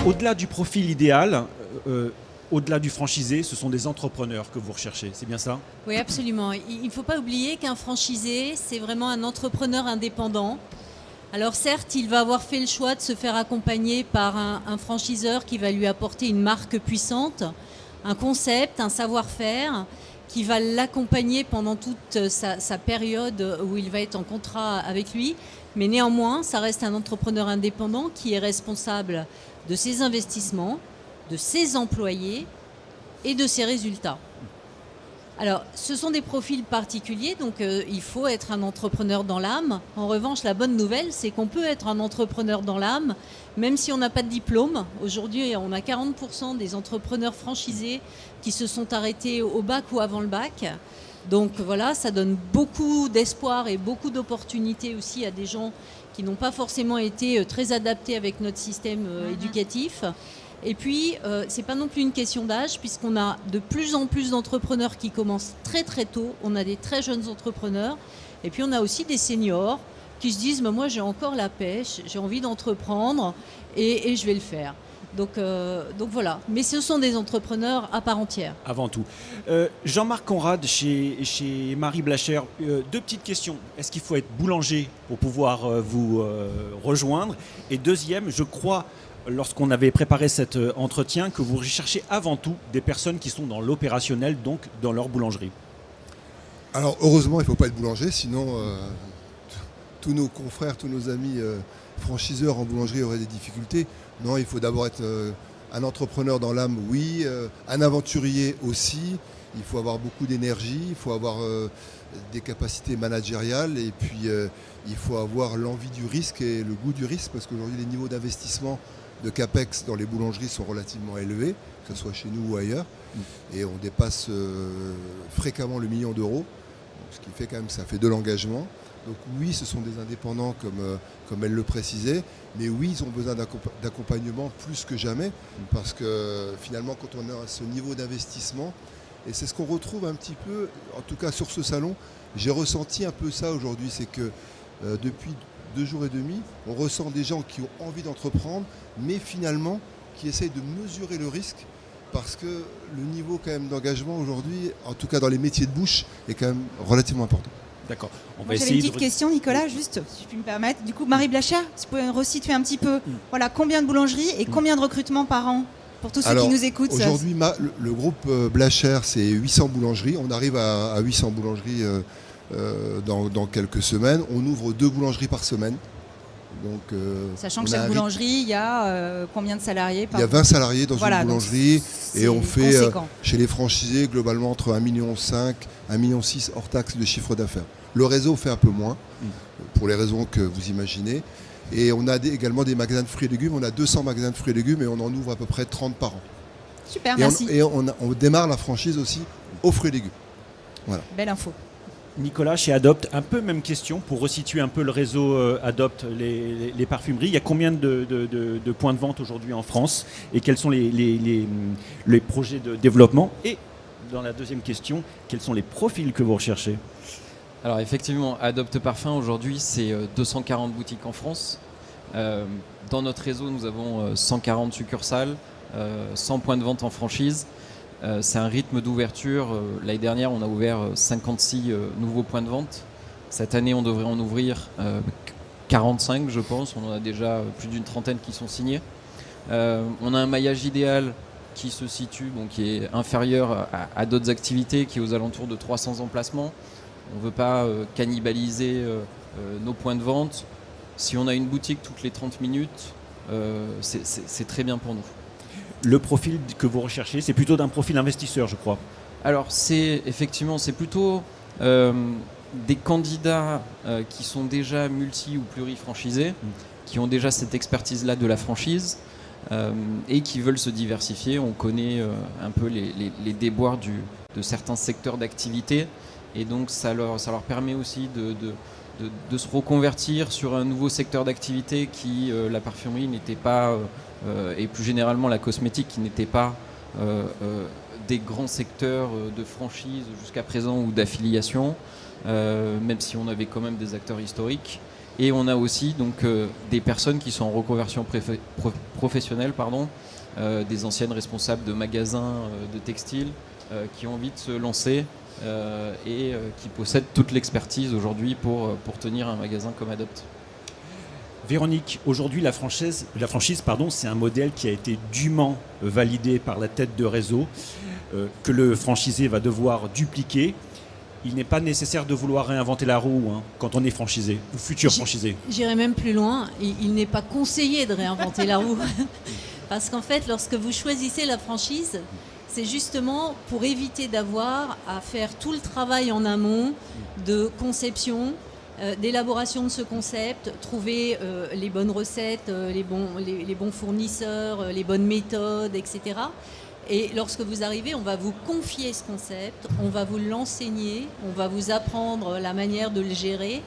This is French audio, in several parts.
Au-delà du profil idéal, au-delà du franchisé, ce sont des entrepreneurs que vous recherchez, c'est bien ça? Oui, absolument. Il ne faut pas oublier qu'un franchisé, c'est vraiment un entrepreneur indépendant. Alors certes, il va avoir fait le choix de se faire accompagner par un franchiseur qui va lui apporter une marque puissante, un concept, un savoir-faire, qui va l'accompagner pendant toute sa période où il va être en contrat avec lui. Mais néanmoins, ça reste un entrepreneur indépendant qui est responsable de ses investissements, de ses employés et de ses résultats. Alors, ce sont des profils particuliers, donc il faut être un entrepreneur dans l'âme. En revanche, la bonne nouvelle, c'est qu'on peut être un entrepreneur dans l'âme, même si on n'a pas de diplôme. Aujourd'hui, on a 40% des entrepreneurs franchisés qui se sont arrêtés au bac ou avant le bac. Donc voilà, ça donne beaucoup d'espoir et beaucoup d'opportunités aussi à des gens qui n'ont pas forcément été très adaptés avec notre système éducatif. Et puis, ce n'est pas non plus une question d'âge, puisqu'on a de plus en plus d'entrepreneurs qui commencent très très tôt. On a des très jeunes entrepreneurs. Et puis, on a aussi des seniors qui se disent moi, j'ai encore la pêche, j'ai envie d'entreprendre et je vais le faire. Donc voilà. Mais ce sont des entrepreneurs à part entière. Avant tout. Jean-Marc Conrad, chez Marie Blacher, deux petites questions. Est-ce qu'il faut être boulanger pour pouvoir vous rejoindre? Et deuxième, je crois, lorsqu'on avait préparé cet entretien, que vous recherchez avant tout des personnes qui sont dans l'opérationnel, donc dans leur boulangerie. Alors heureusement, il ne faut pas être boulanger, sinon tous nos confrères, tous nos amis franchiseurs en boulangerie auraient des difficultés. Non, il faut d'abord être un entrepreneur dans l'âme, oui, un aventurier aussi. Il faut avoir beaucoup d'énergie, il faut avoir des capacités managériales et puis il faut avoir l'envie du risque et le goût du risque, parce qu'aujourd'hui les niveaux d'investissement de CAPEX dans les boulangeries sont relativement élevés, que ce soit chez nous ou ailleurs, et on dépasse fréquemment le million d'euros, ce qui fait quand même que ça fait de l'engagement. Donc oui, ce sont des indépendants comme elle le précisait, mais oui, ils ont besoin d'accompagnement plus que jamais, parce que finalement quand on a ce niveau d'investissement, et c'est ce qu'on retrouve un petit peu, en tout cas sur ce salon, j'ai ressenti un peu ça aujourd'hui, c'est que depuis 2 jours et demi, on ressent des gens qui ont envie d'entreprendre, mais finalement qui essayent de mesurer le risque, parce que le niveau quand même d'engagement aujourd'hui, en tout cas dans les métiers de bouche, est quand même relativement important. D'accord. J'avais une petite question, Nicolas, juste, si je puis me permettre. Du coup, Marie Blacher, si vous pouvez resituer un petit peu, voilà, combien de boulangeries et combien de recrutements par an pour tous ceux qui nous écoutent? Aujourd'hui, le groupe Blacher, c'est 800 boulangeries. On arrive à 800 boulangeries dans quelques semaines. On ouvre 2 boulangeries par semaine. Donc, sachant que chaque boulangerie, il y a combien de salariés Il y a 20 salariés dans une boulangerie et on fait chez les franchisés globalement entre 1,5 million, 1,6 million hors taxe de chiffre d'affaires. Le réseau fait un peu moins pour les raisons que vous imaginez. Et on a également des magasins de fruits et légumes. On a 200 magasins de fruits et légumes et on en ouvre à peu près 30 par an. Super, merci. On démarre la franchise aussi aux fruits et légumes. Voilà. Belle info. Nicolas, chez Adopt, un peu même question pour resituer un peu le réseau Adopt, les parfumeries. Il y a combien de points de vente aujourd'hui en France et quels sont les projets de développement? Et dans la deuxième question, quels sont les profils que vous recherchez? Alors effectivement, Adopt Parfum aujourd'hui c'est 240 boutiques en France. Dans notre réseau nous avons 140 succursales, 100 points de vente en franchise. C'est un rythme d'ouverture. L'année dernière, on a ouvert 56 nouveaux points de vente. Cette année, on devrait en ouvrir 45, je pense. On en a déjà plus d'une trentaine qui sont signés. On a un maillage idéal qui se situe, donc qui est inférieur à d'autres activités, qui est aux alentours de 300 emplacements. On ne veut pas cannibaliser nos points de vente. Si on a une boutique toutes les 30 minutes, c'est très bien pour nous. Le profil que vous recherchez, c'est plutôt d'un profil investisseur, je crois. Alors, c'est plutôt des candidats qui sont déjà multi- ou plurifranchisés, qui ont déjà cette expertise-là de la franchise et qui veulent se diversifier. On connaît un peu les déboires de certains secteurs d'activité et donc ça leur permet aussi de se reconvertir sur un nouveau secteur d'activité qui, la parfumerie, n'était pas... et plus généralement la cosmétique qui n'était pas des grands secteurs de franchise jusqu'à présent ou d'affiliation, même si on avait quand même des acteurs historiques. Et on a aussi donc des personnes qui sont en reconversion professionnelle, des anciennes responsables de magasins de textiles qui ont envie de se lancer et qui possèdent toute l'expertise aujourd'hui pour tenir un magasin comme Adopt. Véronique, aujourd'hui la franchise, c'est un modèle qui a été dûment validé par la tête de réseau, que le franchisé va devoir dupliquer. Il n'est pas nécessaire de vouloir réinventer la roue quand on est franchisé, ou futur franchisé. J'irai même plus loin, il n'est pas conseillé de réinventer la roue. Parce qu'en fait, lorsque vous choisissez la franchise, c'est justement pour éviter d'avoir à faire tout le travail en amont de conception, d'élaboration de ce concept, trouver les bonnes recettes, les bons fournisseurs, les bonnes méthodes, etc. Et lorsque vous arrivez, on va vous confier ce concept, on va vous l'enseigner, on va vous apprendre la manière de le gérer.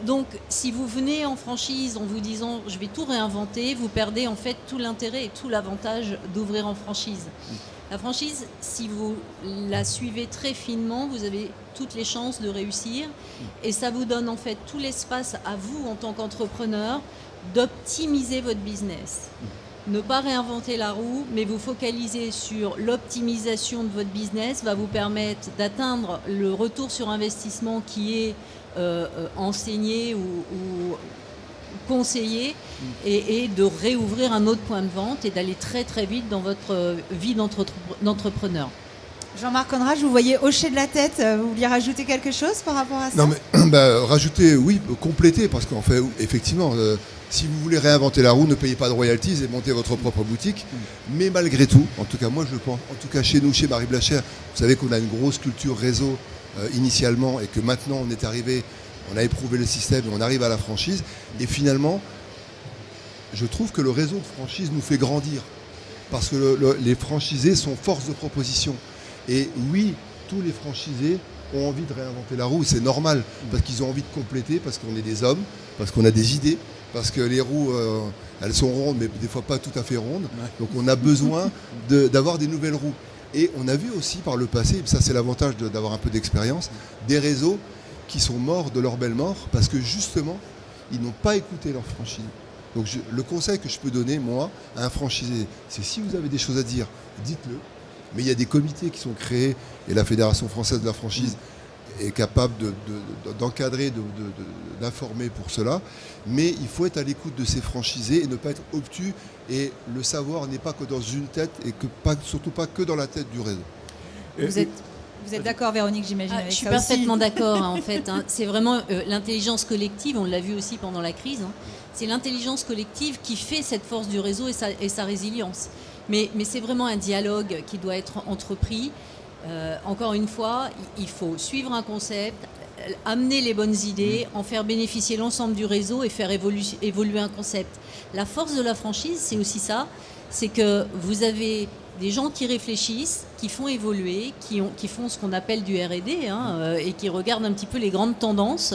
Donc, si vous venez en franchise en vous disant « je vais tout réinventer », vous perdez en fait tout l'intérêt et tout l'avantage d'ouvrir en franchise. La franchise, si vous la suivez très finement, vous avez toutes les chances de réussir et ça vous donne en fait tout l'espace à vous en tant qu'entrepreneur d'optimiser votre business. Ne pas réinventer la roue, mais vous focaliser sur l'optimisation de votre business va vous permettre d'atteindre le retour sur investissement qui est enseigné ou conseillé et de réouvrir un autre point de vente et d'aller très très vite dans votre vie d'entrepreneur. Jean-Marc Conrad, je vous voyais hocher de la tête. Vous vouliez rajouter quelque chose par rapport à ça? Non, mais rajouter, oui, compléter, parce qu'en fait, effectivement, si vous voulez réinventer la roue, ne payez pas de royalties et montez votre propre boutique. Mais malgré tout, en tout cas, moi je pense, en tout cas chez nous, chez Marie Blachère, vous savez qu'on a une grosse culture réseau initialement et que maintenant on est arrivé, on a éprouvé le système et on arrive à la franchise. Et finalement, je trouve que le réseau de franchise nous fait grandir parce que les franchisés sont force de proposition. Et oui, tous les franchisés ont envie de réinventer la roue, c'est normal, parce qu'ils ont envie de compléter, parce qu'on est des hommes, parce qu'on a des idées, parce que les roues, elles sont rondes, mais des fois pas tout à fait rondes. Donc on a besoin d'avoir des nouvelles roues. Et on a vu aussi par le passé, et ça c'est l'avantage d'avoir un peu d'expérience, des réseaux qui sont morts de leur belle mort, parce que justement, ils n'ont pas écouté leur franchisé. Donc le conseil que je peux donner, moi, à un franchisé, c'est si vous avez des choses à dire, dites-le. Mais il y a des comités qui sont créés et la Fédération française de la franchise est capable d'encadrer, d'informer pour cela. Mais il faut être à l'écoute de ces franchisés et ne pas être obtus. Et le savoir n'est pas que dans une tête et surtout pas que dans la tête du réseau. Vous êtes d'accord, Véronique, j'imagine, avec ça aussi. Je suis parfaitement d'accord, en fait. C'est vraiment l'intelligence collective, on l'a vu aussi pendant la crise. C'est l'intelligence collective qui fait cette force du réseau et sa résilience. Mais c'est vraiment un dialogue qui doit être entrepris. Encore une fois, il faut suivre un concept, amener les bonnes idées, en faire bénéficier l'ensemble du réseau et faire évoluer un concept. La force de la franchise, c'est aussi ça, c'est que vous avez des gens qui réfléchissent, qui font évoluer, qui font ce qu'on appelle du R&D et qui regardent un petit peu les grandes tendances.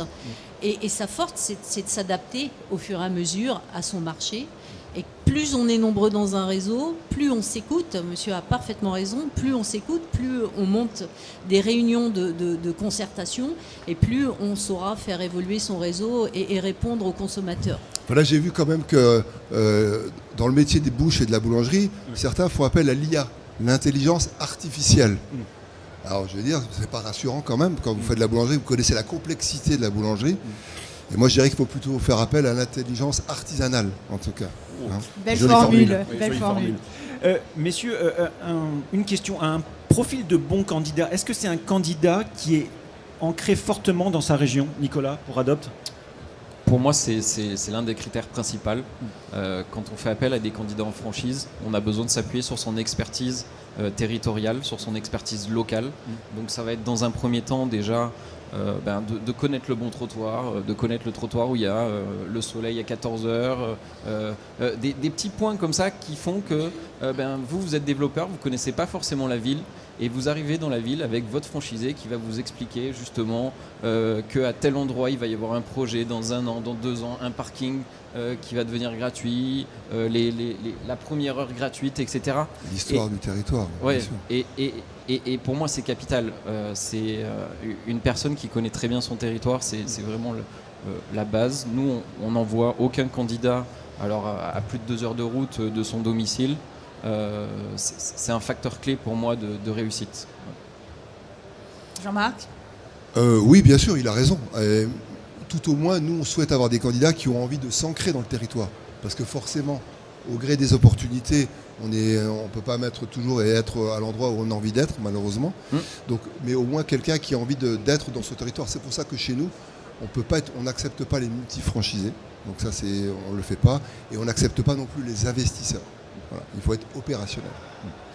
Et sa force, c'est de s'adapter au fur et à mesure à son marché. Et plus on est nombreux dans un réseau, plus on s'écoute, monsieur a parfaitement raison, plus on s'écoute, plus on monte des réunions de concertation et plus on saura faire évoluer son réseau et répondre aux consommateurs. Voilà, j'ai vu quand même que dans le métier des bouches et de la boulangerie, certains font appel à l'IA, l'intelligence artificielle. Alors je veux dire, c'est pas rassurant quand même, quand vous faites de la boulangerie, vous connaissez la complexité de la boulangerie. Et moi, je dirais qu'il faut plutôt faire appel à l'intelligence artisanale, en tout cas. Belle formule. Belle formule. Messieurs, une question. Un profil de bon candidat, est-ce que c'est un candidat qui est ancré fortement dans sa région, Nicolas, pour Adopt ? Pour moi, c'est l'un des critères principaux. Quand on fait appel à des candidats en franchise, on a besoin de s'appuyer sur son expertise territoriale, sur son expertise locale. Donc ça va être dans un premier temps déjà de connaître le bon trottoir, de connaître le trottoir où il y a le soleil à 14h, des petits points comme ça qui font que vous êtes développeur, vous ne connaissez pas forcément la ville et vous arrivez dans la ville avec votre franchisé qui va vous expliquer justement qu'à tel endroit il va y avoir un projet dans 1 an, dans 2 ans, un parking qui va devenir gratuit, la première heure gratuite, etc. L'histoire du territoire. Ouais, et pour moi c'est capital. C'est une personne qui connaît très bien son territoire, c'est vraiment la base. Nous, on n'envoie aucun candidat alors à plus de 2 heures de route de son domicile. C'est un facteur clé pour moi de réussite. Jean-Marc? Oui, bien sûr, il a raison. Tout au moins, nous, on souhaite avoir des candidats qui ont envie de s'ancrer dans le territoire. Parce que forcément, au gré des opportunités, on ne peut pas mettre toujours et être à l'endroit où on a envie d'être, malheureusement. Donc, mais au moins quelqu'un qui a envie d'être dans ce territoire. C'est pour ça que chez nous, on n'accepte pas les multifranchisés. Donc ça, on ne le fait pas. Et on n'accepte pas non plus les investisseurs. Voilà. Il faut être opérationnel.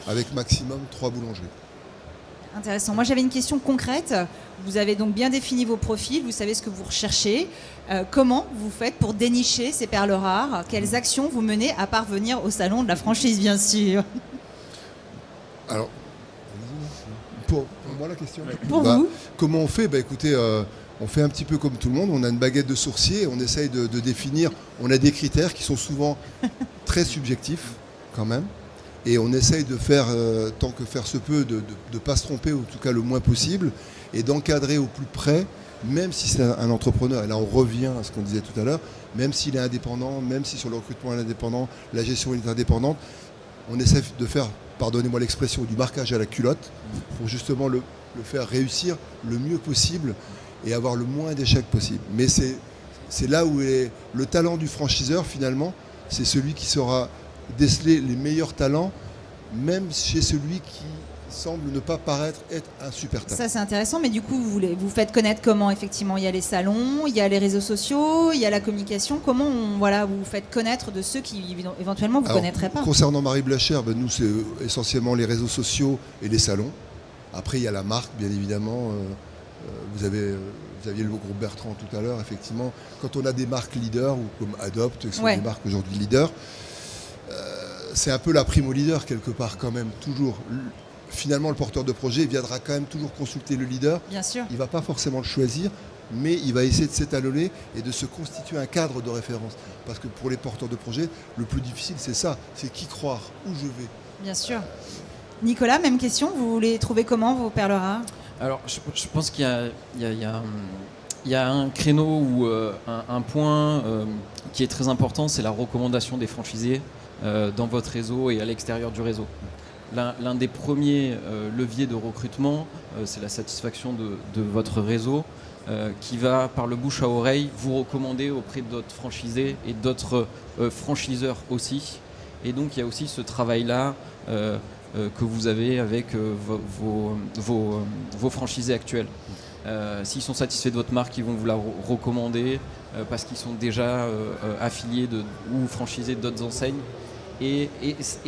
Avec maximum 3 boulangeries. Intéressant. Moi, j'avais une question concrète. Vous avez donc bien défini vos profils, vous savez ce que vous recherchez. Comment vous faites pour dénicher ces perles rares? Quelles actions vous menez à parvenir au salon de la franchise, bien sûr? Alors, pour moi la question. Pour vous? Comment on fait? Écoutez, on fait un petit peu comme tout le monde. On a une baguette de sourcier, on essaye de définir. On a des critères qui sont souvent très subjectifs, quand même. Et on essaye de faire, tant que faire se peut, de ne pas se tromper, ou en tout cas le moins possible, et d'encadrer au plus près, même si c'est un entrepreneur. Et là, on revient à ce qu'on disait tout à l'heure, même s'il est indépendant, même si sur le recrutement il est indépendant, la gestion est indépendante, on essaie de faire, pardonnez-moi l'expression, du marquage à la culotte, pour justement le faire réussir le mieux possible et avoir le moins d'échecs possible. Mais c'est là où est le talent du franchiseur, finalement, c'est celui qui saura déceler les meilleurs talents, même chez celui qui semble ne pas paraître être un super talent. Ça, c'est intéressant, mais du coup, vous faites connaître comment? Effectivement, il y a les salons, il y a les réseaux sociaux, il y a la communication. Comment vous faites connaître de ceux qui éventuellement vous ne connaîtraient pas? Concernant Marie Blachère, nous, c'est essentiellement les réseaux sociaux et les salons. Après, il y a la marque, bien évidemment. Vous aviez le groupe Bertrand tout à l'heure, effectivement. Quand on a des marques leaders, ou comme Adopt, qui sont des marques aujourd'hui leaders, c'est un peu la prime au leader quelque part quand même, toujours. Finalement, le porteur de projet viendra quand même toujours consulter le leader. Bien sûr. Il ne va pas forcément le choisir, mais il va essayer de s'étalonner et de se constituer un cadre de référence. Parce que pour les porteurs de projet, le plus difficile, c'est ça, c'est qui croire, où je vais. Bien sûr. Nicolas, même question, vous les trouvez comment, vos perles rares? Alors, je pense qu'il y a un créneau ou un point qui est très important, c'est la recommandation des franchisés dans votre réseau et à l'extérieur du réseau. L'un des premiers leviers de recrutement, c'est la satisfaction de votre réseau qui va, par le bouche à oreille, vous recommander auprès d'autres franchisés et d'autres franchiseurs aussi. Et donc, il y a aussi ce travail-là que vous avez avec vos franchisés actuels. S'ils sont satisfaits de votre marque, ils vont vous la recommander parce qu'ils sont déjà affiliés ou franchisés d'autres enseignes. Et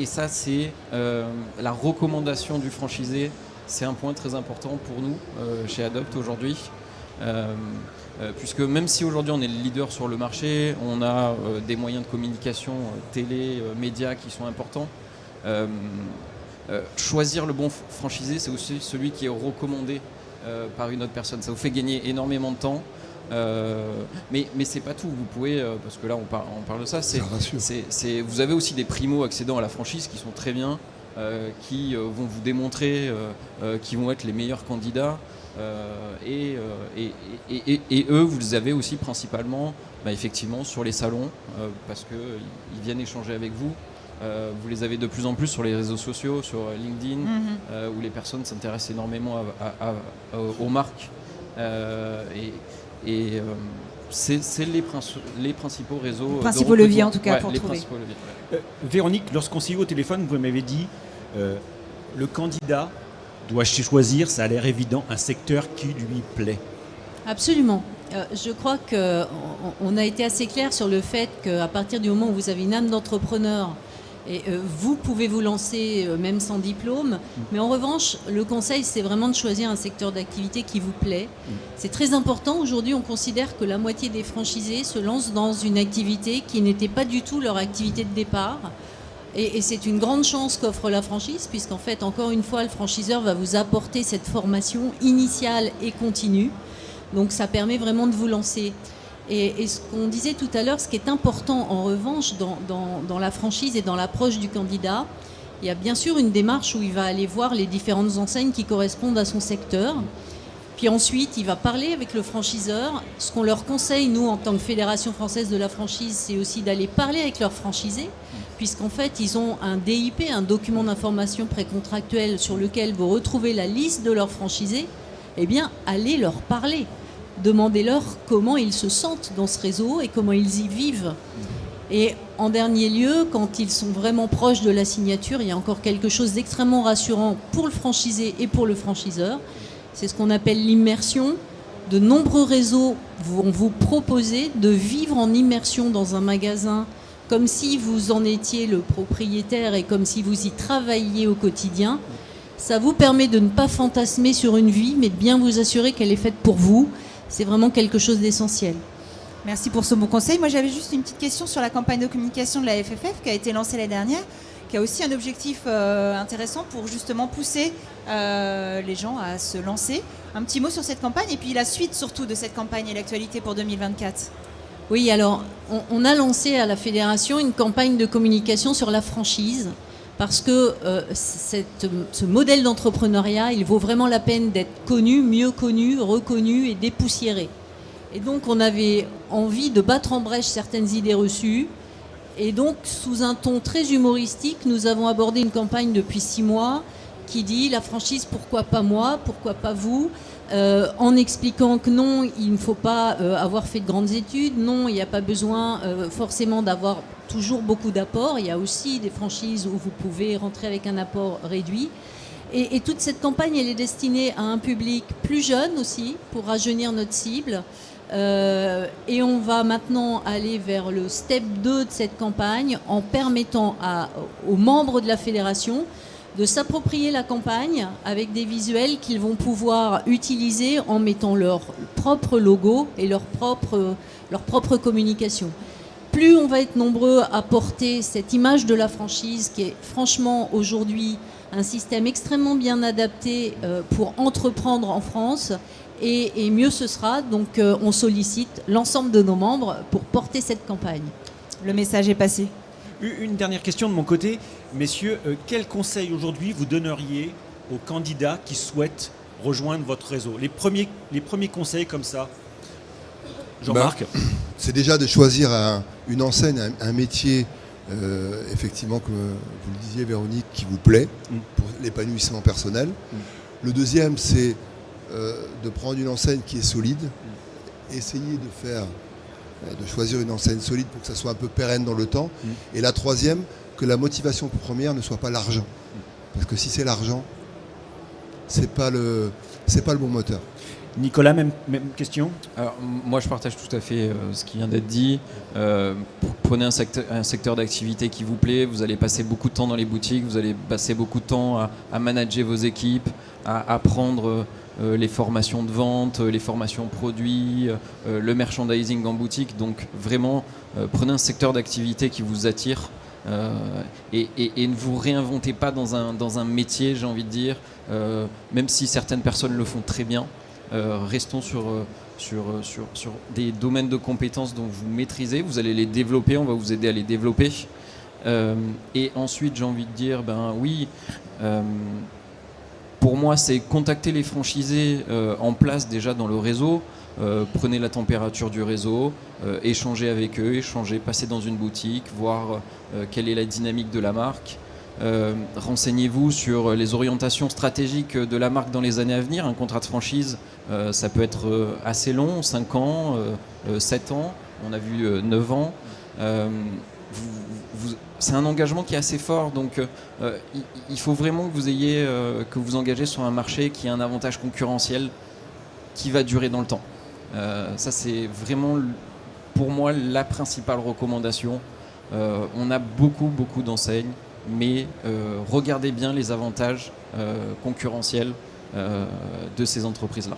ça, c'est la recommandation du franchisé. C'est un point très important pour nous chez Adopt aujourd'hui. Puisque même si aujourd'hui on est le leader sur le marché, on a des moyens de communication télé, médias qui sont importants. Choisir le bon franchisé, c'est aussi celui qui est recommandé par une autre personne. Ça vous fait gagner énormément de temps. Mais c'est pas tout. Vous pouvez, parce que là on parle de ça, vous avez aussi des primo-accédants à la franchise qui sont très bien, qui vont vous démontrer qui vont être les meilleurs candidats. Et eux, vous les avez aussi principalement effectivement sur les salons, parce qu'ils viennent échanger avec vous. Vous les avez de plus en plus sur les réseaux sociaux, sur LinkedIn, où les personnes s'intéressent énormément aux marques. C'est les principaux réseaux. Les principaux leviers en tout cas pour trouver. Véronique, lorsqu'on s'est eu au téléphone, vous m'avez dit le candidat doit choisir, ça a l'air évident, un secteur qui lui plaît. Absolument. Je crois qu'on a été assez clair sur le fait qu'à partir du moment où vous avez une âme d'entrepreneur, et vous pouvez vous lancer même sans diplôme, mais en revanche, le conseil, c'est vraiment de choisir un secteur d'activité qui vous plaît. C'est très important. Aujourd'hui, on considère que la moitié des franchisés se lancent dans une activité qui n'était pas du tout leur activité de départ. Et c'est une grande chance qu'offre la franchise, puisqu'en fait, encore une fois, le franchiseur va vous apporter cette formation initiale et continue. Donc ça permet vraiment de vous lancer. Et ce qu'on disait tout à l'heure, ce qui est important en revanche dans la franchise et dans l'approche du candidat, il y a bien sûr une démarche où il va aller voir les différentes enseignes qui correspondent à son secteur. Puis ensuite, il va parler avec le franchiseur. Ce qu'on leur conseille, nous, en tant que Fédération française de la franchise, c'est aussi d'aller parler avec leurs franchisés, puisqu'en fait, ils ont un DIP, un document d'information précontractuel sur lequel vous retrouvez la liste de leurs franchisés. Eh bien, allez leur parler. Demandez-leur comment ils se sentent dans ce réseau et comment ils y vivent. Et en dernier lieu, quand ils sont vraiment proches de la signature, il y a encore quelque chose d'extrêmement rassurant pour le franchisé et pour le franchiseur. C'est ce qu'on appelle l'immersion. De nombreux réseaux vont vous proposer de vivre en immersion dans un magasin comme si vous en étiez le propriétaire et comme si vous y travailliez au quotidien. Ça vous permet de ne pas fantasmer sur une vie, mais de bien vous assurer qu'elle est faite pour vous. C'est vraiment quelque chose d'essentiel. Merci pour ce bon conseil. Moi, j'avais juste une petite question sur la campagne de communication de la FFF qui a été lancée l'année dernière, qui a aussi un objectif intéressant pour justement pousser les gens à se lancer. Un petit mot sur cette campagne et puis la suite surtout de cette campagne et l'actualité pour 2024. Oui, alors on a lancé à la Fédération une campagne de communication sur la franchise parce que ce modèle d'entrepreneuriat, il vaut vraiment la peine d'être connu, mieux connu, reconnu et dépoussiéré. Et donc on avait envie de battre en brèche certaines idées reçues. Et donc sous un ton très humoristique, nous avons abordé une campagne depuis 6 mois qui dit la franchise, pourquoi pas moi, pourquoi pas vous, en expliquant que non, il ne faut pas avoir fait de grandes études, non, il n'y a pas besoin forcément d'avoir toujours beaucoup d'apports, il y a aussi des franchises où vous pouvez rentrer avec un apport réduit. Et toute cette campagne, elle est destinée à un public plus jeune aussi, pour rajeunir notre cible. Et on va maintenant aller vers le step 2 de cette campagne en permettant aux membres de la fédération de s'approprier la campagne avec des visuels qu'ils vont pouvoir utiliser en mettant leur propre logo et leur propre communication. Plus on va être nombreux à porter cette image de la franchise qui est franchement aujourd'hui un système extrêmement bien adapté pour entreprendre en France, et mieux ce sera. Donc on sollicite l'ensemble de nos membres pour porter cette campagne. Le message est passé. Une dernière question de mon côté. Messieurs, quel conseil aujourd'hui vous donneriez aux candidats qui souhaitent rejoindre votre réseau ? Les premiers conseils comme ça. Jean-Marc ? C'est déjà de choisir une enseigne, un métier, effectivement, comme vous le disiez, Véronique, qui vous plaît pour l'épanouissement personnel. Le deuxième, c'est de prendre une enseigne qui est solide. Essayez de choisir une enseigne solide pour que ça soit un peu pérenne dans le temps. Et la troisième, que la motivation première ne soit pas l'argent. Parce que si c'est l'argent, c'est pas le bon moteur. Nicolas, même question ? Alors, moi, je partage tout à fait ce qui vient d'être dit. Prenez un secteur d'activité qui vous plaît. Vous allez passer beaucoup de temps dans les boutiques. Vous allez passer beaucoup de temps à manager vos équipes, à apprendre les formations de vente, les formations produits, le merchandising en boutique. Donc, vraiment, prenez un secteur d'activité qui vous attire. Et ne vous réinventez pas dans un métier, j'ai envie de dire, même si certaines personnes le font très bien. Restons sur des domaines de compétences dont vous maîtrisez, vous allez les développer, on va vous aider à les développer. Et ensuite, j'ai envie de dire, pour moi, c'est contacter les franchisés en place déjà dans le réseau. Prenez la température du réseau, échangez avec eux, passez dans une boutique, voir quelle est la dynamique de la marque. Renseignez-vous sur les orientations stratégiques de la marque dans les années à venir. Un contrat de franchise, ça peut être assez long, 5 ans, 7 ans, on a vu 9 ans. C'est un engagement qui est assez fort, donc il faut vraiment que vous engagez sur un marché qui a un avantage concurrentiel qui va durer dans le temps. Ça, c'est vraiment pour moi la principale recommandation. On a beaucoup d'enseignes, mais regardez bien les avantages concurrentiels de ces entreprises-là.